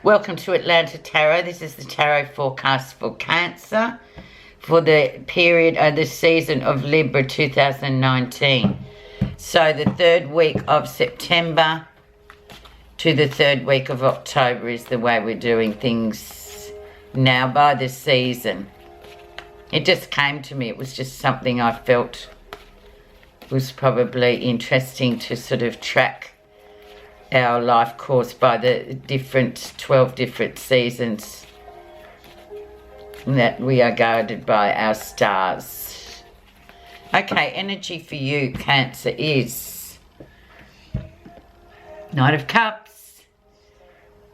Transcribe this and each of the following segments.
Welcome to Atlanta Tarot. This is the tarot forecast for Cancer for the period of the season of Libra 2019. So the third week of September to the third week of October is the way we're doing things now by the season. It just came to me. It was just something I felt was probably interesting to sort of track our life course by the 12 different seasons that we are guided by our stars. Okay, energy for you, Cancer, is Knight of Cups,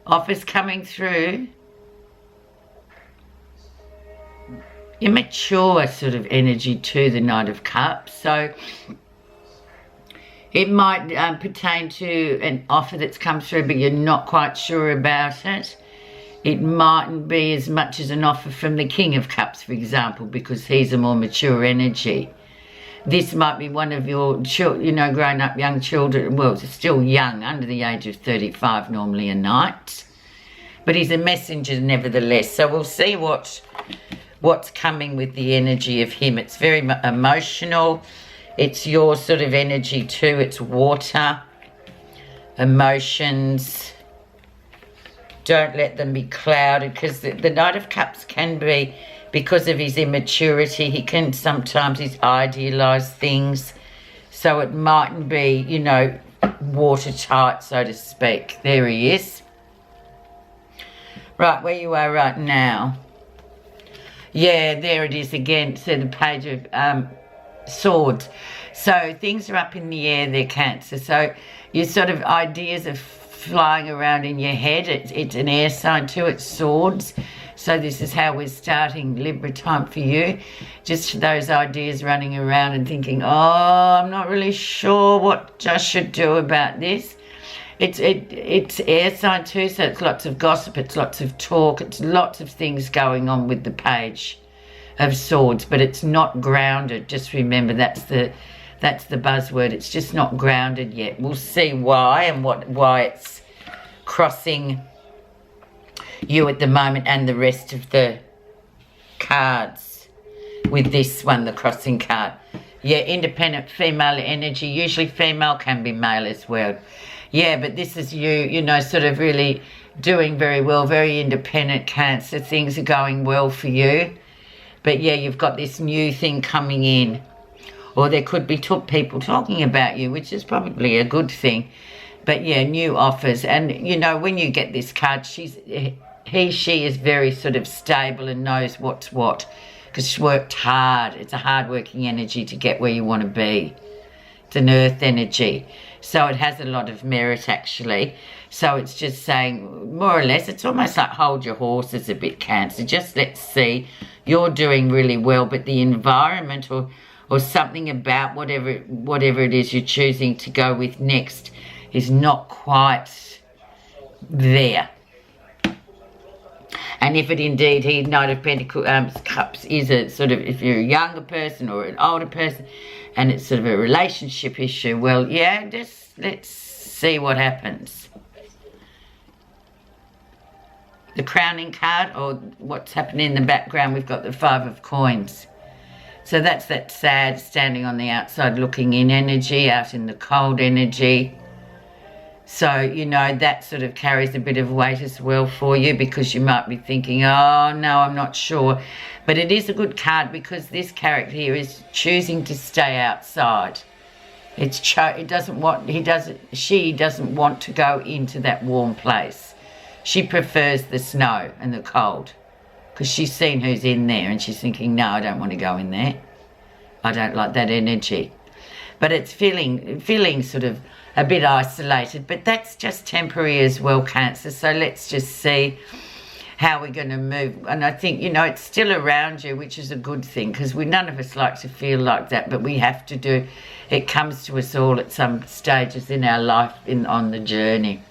offers coming through, immature sort of energy to the Knight of Cups. So it might pertain to an offer that's come through, but you're not quite sure about it. It mightn't be as much as an offer from the King of Cups, for example, because he's a more mature energy. This might be one of your, grown-up young children. Well, still young, under the age of 35, normally a knight. But he's a messenger nevertheless. So we'll see what's coming with the energy of him. It's very emotional. It's your sort of energy too. It's water, emotions. Don't let them be clouded, because the Knight of Cups can be, because of his immaturity, he can sometimes idealise things. So it mightn't be, watertight, so to speak. There he is. Right, where you are right now. Yeah, there it is again. So the Page of Swords. So things are up in the air there, Cancer. So your sort of ideas are flying around in your head. It's an air sign too. It's swords. So this is how we're starting Libra time for you. Just those ideas running around and thinking, oh, I'm not really sure what I should do about this. It's air sign too, so it's lots of gossip, it's lots of talk, it's lots of things going on with the Page of Swords, but it's not grounded. Just remember, that's the buzzword. It's just not grounded yet. We'll see why and why it's crossing you at the moment and the rest of the cards with this one, the crossing card. Yeah, independent female energy. Usually female can be male as well. Yeah, but this is you, sort of really doing very well, very independent, Cancer. Things are going well for you. But yeah, you've got this new thing coming in. Or there could be people talking about you, which is probably a good thing. But yeah, new offers. And, when you get this card, she is very sort of stable and knows what's what. Because she's worked hard. It's a hard-working energy to get where you want to be. It's an earth energy. So it has a lot of merit, actually. So it's just saying, more or less, it's almost like hold your horses a bit, Cancer. Just let's see. You're doing really well, but the environment or something about whatever it is you're choosing to go with next is not quite there. And if it indeed, he Knight of Pentacles, Cups is a sort of, if you're a younger person or an older person, and it's sort of a relationship issue, well, yeah, just let's see what happens. The crowning card, or what's happening in the background, we've got the Five of Coins. So that's that sad, standing on the outside looking in energy, out in the cold energy. So, that sort of carries a bit of weight as well for you, because you might be thinking, oh, no, I'm not sure. But it is a good card, because this character here is choosing to stay outside. She doesn't want to go into that warm place. She prefers the snow and the cold, because she's seen who's in there and she's thinking, no, I don't want to go in there. I don't like that energy. But it's feeling sort of a bit isolated, but that's just temporary as well, Cancer. So let's just see how we're going to move. And I think, it's still around you, which is a good thing, because none of us like to feel like that, but we have to do. It comes to us all at some stages in our life on the journey.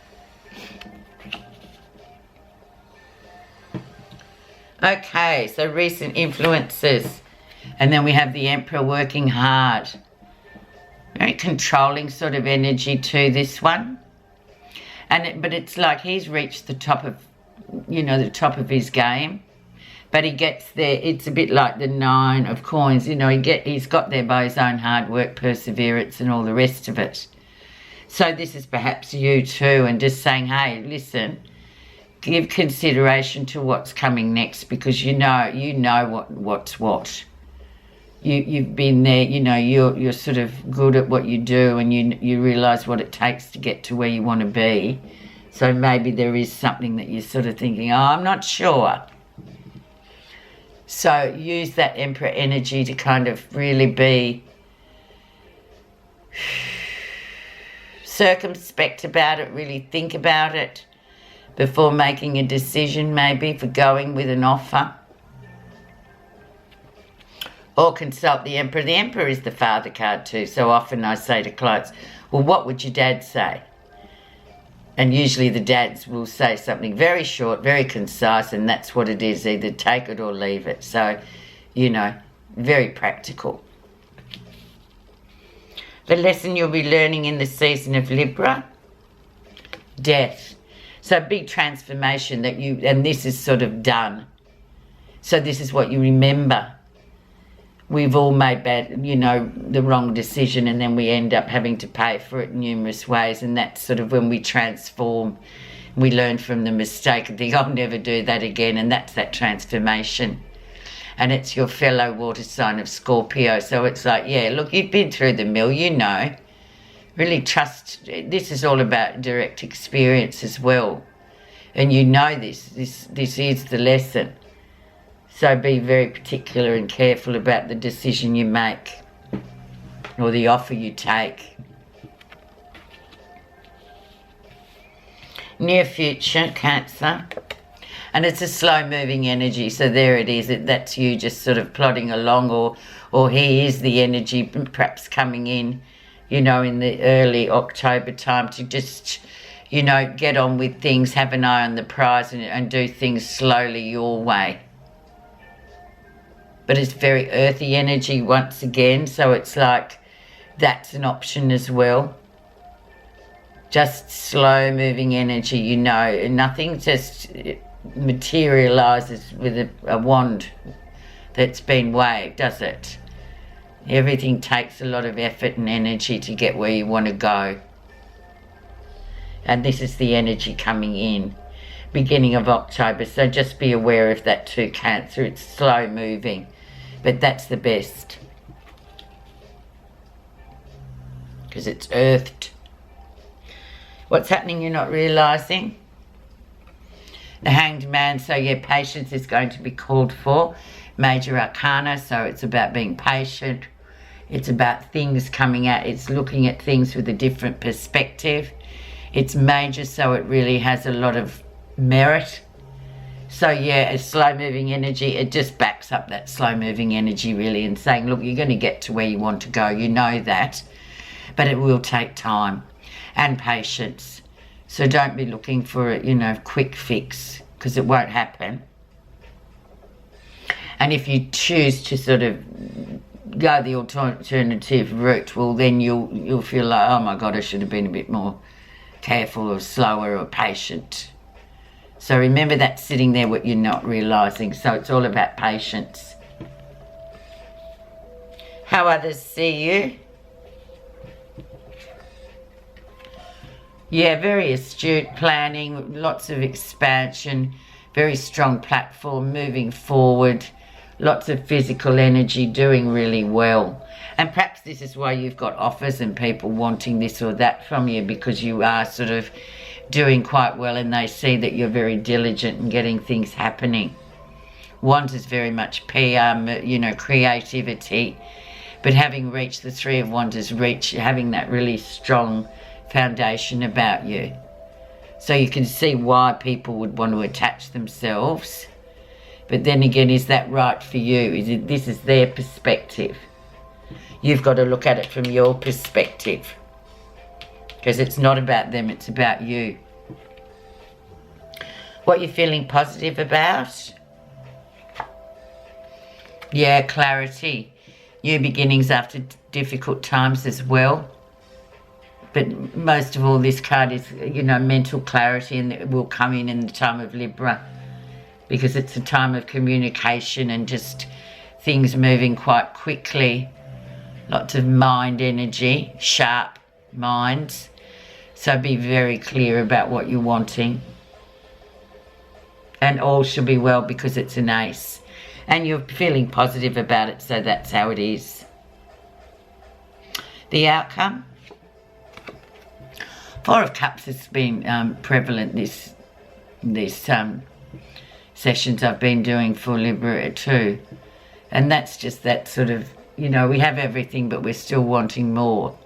Okay, so recent influences. And then we have the Emperor working hard. Very controlling sort of energy to this one. But it's like he's reached the top of you know, the top of his game. But he gets there. It's a bit like the 9 of coins. You know, he's got there by his own hard work, perseverance, and all the rest of it. So this is perhaps you too, and just saying, hey, listen, give consideration to what's coming next, because you know what's what. You've been there. You know, you're sort of good at what you do, and you realise what it takes to get to where you want to be. So maybe there is something that you're sort of thinking, oh, I'm not sure. So use that Emperor energy to kind of really be circumspect about it, really think about it before making a decision, maybe for going with an offer. Or consult the Emperor. The Emperor is the father card too. So often I say to clients, well, what would your dad say? And usually the dads will say something very short, very concise, and that's what it is, either take it or leave it. So, you know, very practical. The lesson you'll be learning in the season of Libra, death. So big transformation that and this is sort of done. So this is what you remember. We've all made the wrong decision, and then we end up having to pay for it in numerous ways. And that's sort of when we transform, we learn from the mistake and think, I'll never do that again. And that's that transformation. And it's your fellow water sign of Scorpio. So it's like, yeah, look, you've been through the mill, you know. Really trust. This is all about direct experience as well. And you know this is the lesson. So be very particular and careful about the decision you make or the offer you take. Near future, Cancer. And it's a slow-moving energy, so there it is. That's you just sort of plodding along, or he is the energy perhaps coming in, you know, in the early October time to just, you know, get on with things, have an eye on the prize and do things slowly your way. But it's very earthy energy once again, so it's like that's an option as well. Just slow-moving energy, you know, and nothing just materialises with a wand that's been waved, does it? Everything takes a lot of effort and energy to get where you want to go. And this is the energy coming in, beginning of October, so just be aware of that too, Cancer. It's slow-moving. But that's the best, because it's earthed. What's happening you're not realising? The Hanged Man, so yeah, patience is going to be called for. Major Arcana, so it's about being patient. It's about things coming out. It's looking at things with a different perspective. It's major, so it really has a lot of merit. So yeah, a slow-moving energy, it just backs up that slow-moving energy really, and saying, look, you're going to get to where you want to go. You know that. But it will take time and patience. So don't be looking for a, you know, quick fix, because it won't happen. And if you choose to sort of go the alternative route, well, then you'll feel like, oh my God, I should have been a bit more careful or slower or patient. So remember that sitting there, what you're not realising. So it's all about patience. How others see you. Yeah, very astute planning, lots of expansion, very strong platform, moving forward, lots of physical energy, doing really well. And perhaps this is why you've got offers and people wanting this or that from you, because you are sort of doing quite well and they see that you're very diligent in getting things happening. Wands is very much PR, you know, creativity, but having reached the Three of Wands is having that really strong foundation about you. So you can see why people would want to attach themselves. But then again, is that right for you? This is their perspective. You've got to look at it from your perspective, because it's not about them, it's about you. What you're feeling positive about? Yeah, clarity. New beginnings after difficult times as well. But most of all, this card is, you know, mental clarity, and it will come in the time of Libra, because it's a time of communication and just things moving quite quickly. Lots of mind energy, sharp minds. So be very clear about what you're wanting. And all should be well because it's an ace. And you're feeling positive about it, so that's how it is. The outcome. Four of Cups has been prevalent this sessions I've been doing for Libra too. And that's just that sort of, you know, we have everything but we're still wanting more.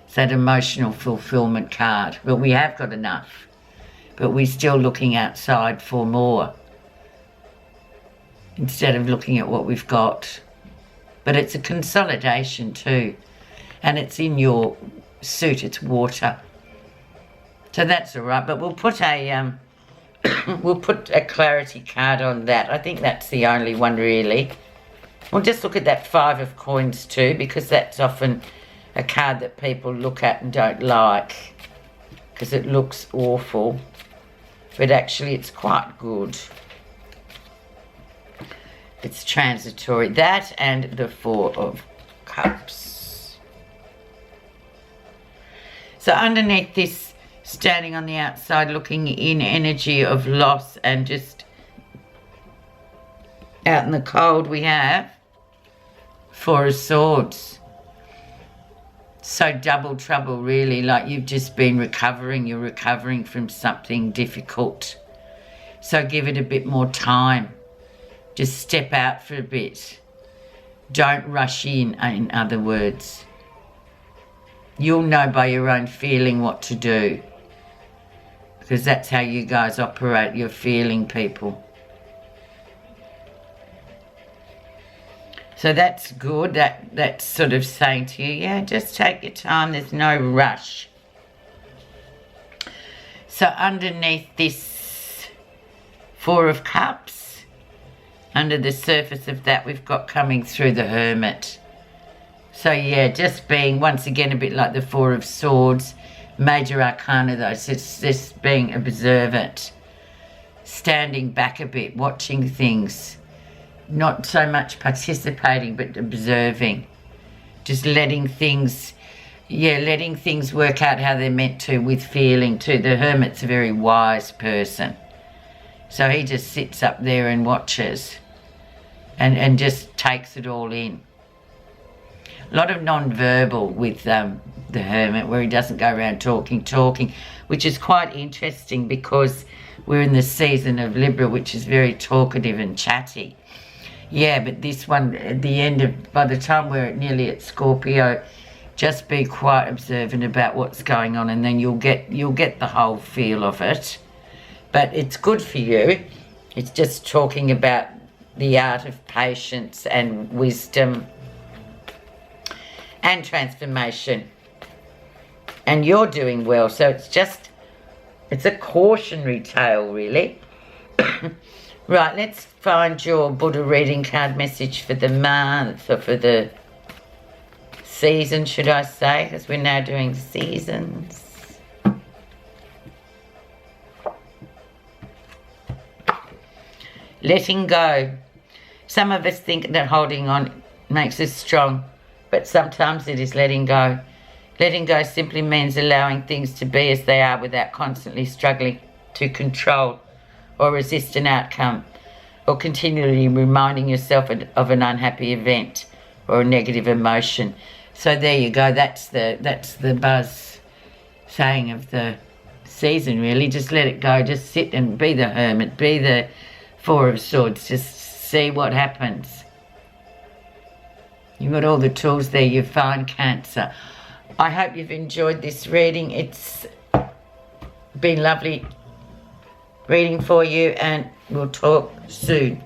It's that emotional fulfillment card. But we have got enough. But we're still looking outside for more, instead of looking at what we've got. But it's a consolidation too. And it's in your suit, it's water. So that's all right. But we'll put a clarity card on that. I think that's the only one really. We'll just look at that Five of Coins too, because that's often a card that people look at and don't like because it looks awful. But actually it's quite good. It's transitory. That and the Four of Cups. So underneath this, standing on the outside, looking in, energy of loss and just out in the cold, we have Four of Swords. So double trouble really, like you've just been recovering. You're recovering from something difficult. So give it a bit more time. Just step out for a bit. Don't rush in other words. You'll know by your own feeling what to do. Because that's how you guys operate. You're feeling people. So that's good. That's sort of saying to you, yeah, just take your time. There's no rush. So underneath this Four of Cups, under the surface of that, we've got coming through the Hermit. So yeah, just being once again a bit like the Four of Swords. Major Arcana though, so it's just being observant. Standing back a bit, watching things. Not so much participating, but observing. Just letting things, letting things work out how they're meant to with feeling too. The Hermit's a very wise person. So he just sits up there and watches and just takes it all in. A lot of non-verbal with the Hermit, where he doesn't go around talking, which is quite interesting because we're in the season of Libra, which is very talkative and chatty. Yeah, but this one, at the end of, by the time we're nearly at Scorpio, just be quite observant about what's going on, and then you'll get the whole feel of it. But it's good for you. It's just talking about the art of patience and wisdom and transformation. And you're doing well, so it's a cautionary tale, really. Right, let's find your Buddha reading card message for the month, or for the season, should I say, because we're now doing seasons. Letting go. Some of us think that holding on makes us strong, but sometimes it is letting go. Letting go simply means allowing things to be as they are without constantly struggling to control or resist an outcome, or continually reminding yourself of an unhappy event or a negative emotion. So there you go. That's the buzz saying of the season, really. Just let it go. Just sit and be the Hermit. Be the Four of Swords. Just see what happens. You've got all the tools there. You're fine, Cancer. I hope you've enjoyed this reading. It's been lovely reading for you, and we'll talk soon.